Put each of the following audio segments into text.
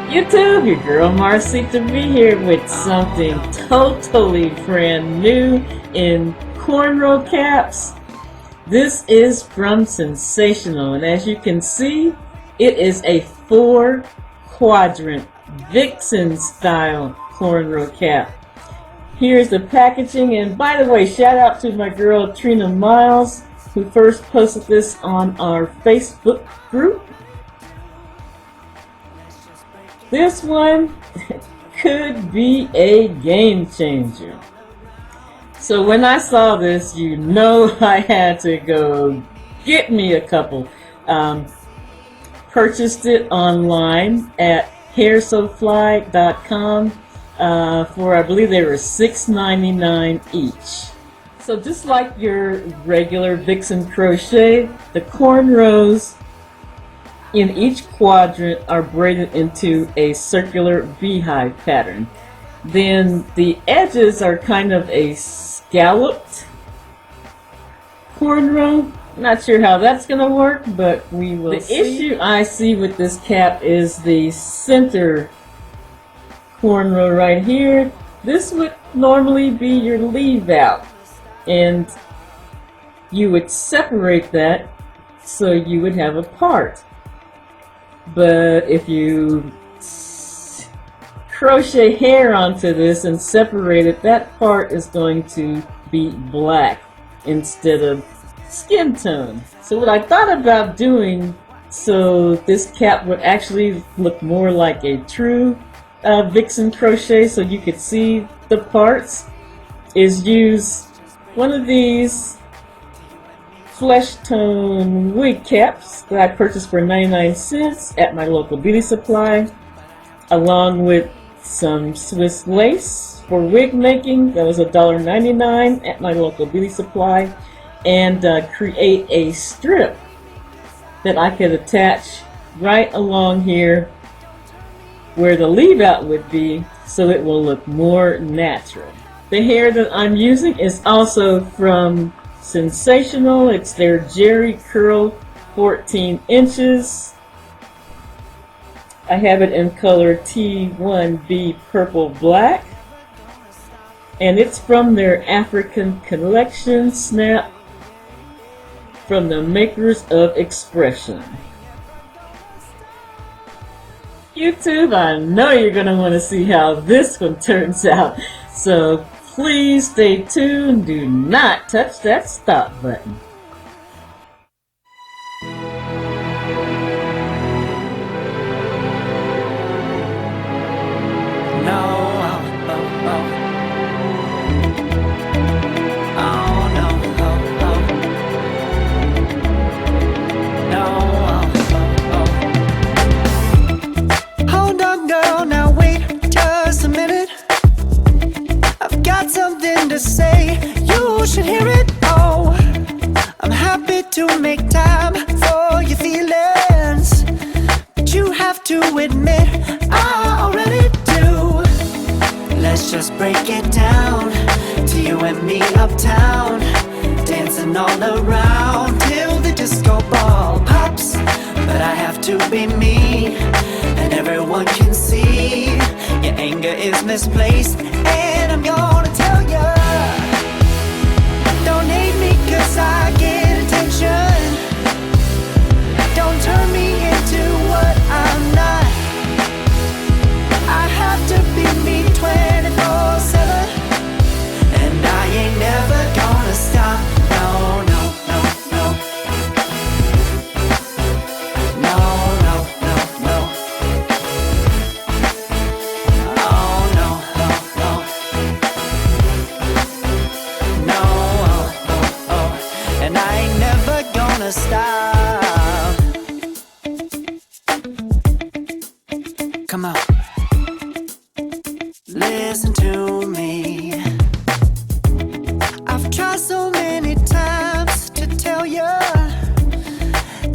YouTube, your girl Marcy to be here with something totally brand new in cornrow caps. This is from Sensationnel, and as you can see, it is a 4-quadrant Vixen style cornrow cap. Here's the packaging, and by the way, shout out to my girl Trina Miles, who first posted this on our Facebook group. This one could be a game changer. So when I saw this, you know I had to go get me a couple. Purchased it online at hairsofly.com for, I believe they were $6.99 each. So just like your regular Vixen crochet, the cornrows in each quadrant are braided into a circular beehive pattern. Then the edges are kind of a scalloped cornrow. Not sure how that's going to work, but we will see. The issue I see with this cap is the center cornrow right here. This would normally be your leave out, and you would separate that so you would have a part. But if you crochet hair onto this and separate it, that part is going to be black instead of skin tone. So what I thought about doing so this cap would actually look more like a true Vixen crochet, so you could see the parts, is use one of these flesh tone wig caps that I purchased for 99 cents at my local beauty supply, along with some Swiss lace for wig making that was $1.99 at my local beauty supply, and create a strip that I could attach right along here where the leave out would be, so it will look more natural. The hair that I'm using is also from Sensationnel. It's their Jerry Curl 14 inches. I have it in color T1B Purple Black, and it's from their African collection, Snap, from the makers of Expression. YouTube, I know you're going to want to see how this one turns out, so please stay tuned. Do not touch that stop button. Something to say, you should hear it. Oh, I'm happy to make time for your feelings, but you have to admit I already do. Let's just break it down to you and me uptown, dancing all around till the disco ball pops. But I have to be me, and everyone can see your anger is misplaced, and I'm gonna tell ya, don't hate me 'cause I get attention. Don't turn me into what I'm not. I have to be me 24/7, and I ain't never gonna stop. No, no, no, no. No, no, no, no. Oh, no, no, no. No, oh, oh, oh. And I ain't never gonna stop. Come on. Listen to me. I've tried so many times to tell you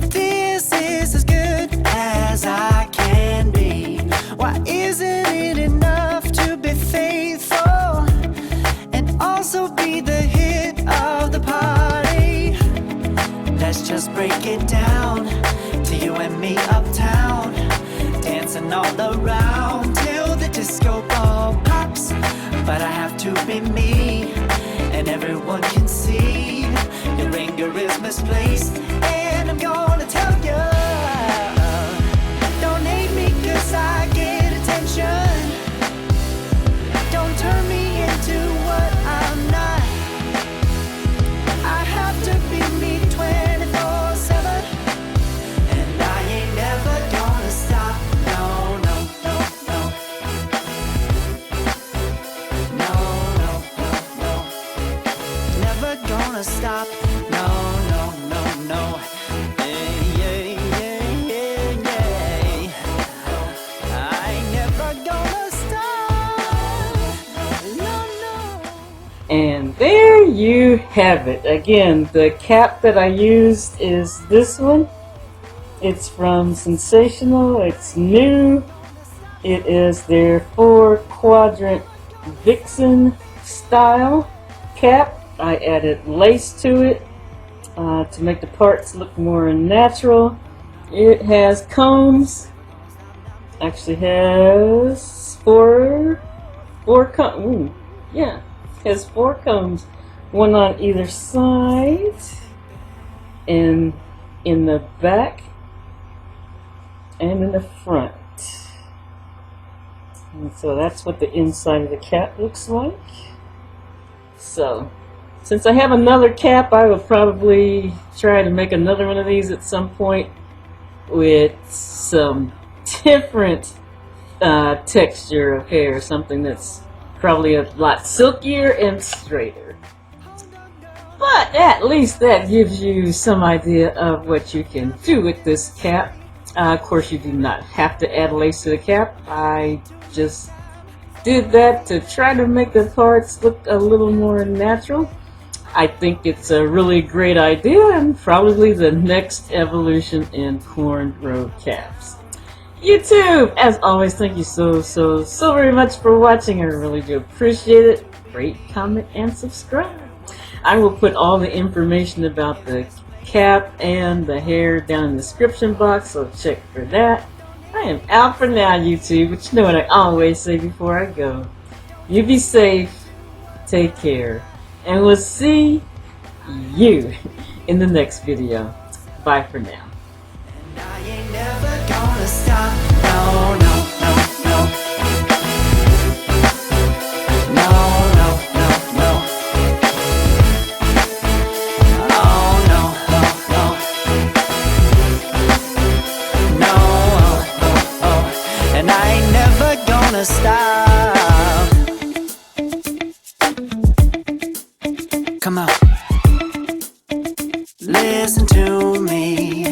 this is as good as I can be. Why isn't it enough to be faithful and also be the hit of the party? Let's just break it down to you and me uptown, dancing dancing all around till the disco ball pops. But I have to be me, and everyone can see your anger is misplaced. And I'm gonna tell you, don't hate me 'cause I get attention. Don't turn me into what I'm not. I have to be me 24/7, and I ain't never gonna stop. No, no, no, no. No, no, no, no. Never gonna stop. No, no, no, no. Yeah, yeah, yeah, yeah, yeah. I ain't never gonna stop. No, no. And there you have it. Again, the cap that I used is this one. It's from Sensationnel. It's new. It is their 4-quadrant Vixen style cap. I added lace to it to make the parts look more natural. It has combs. Actually has four combs. Yeah, has 4 combs, one on either side, and in the back, and in the front. And so that's what the inside of the cap looks like. So, since I have another cap, I will probably try to make another one of these at some point with some different texture of hair, something that's probably a lot silkier and straighter. But at least that gives you some idea of what you can do with this cap. Of course, you do not have to add lace to the cap. I just did that to try to make the parts look a little more natural. I think it's a really great idea and probably the next evolution in cornrow caps. YouTube, as always, thank you so very much for watching. I really do appreciate it. Rate, comment, and subscribe. I will put all the information about the cap and the hair down in the description box, so check for that. I am out for now, YouTube, but you know what I always say before I go. You be safe, take care, and we'll see you in the next video. Bye for now. And I ain't never gonna stop. No, no, no, no. No, no, no, no. Oh, no, no, no. No, oh, oh, oh. And I ain't never gonna stop. Come on. Listen to me.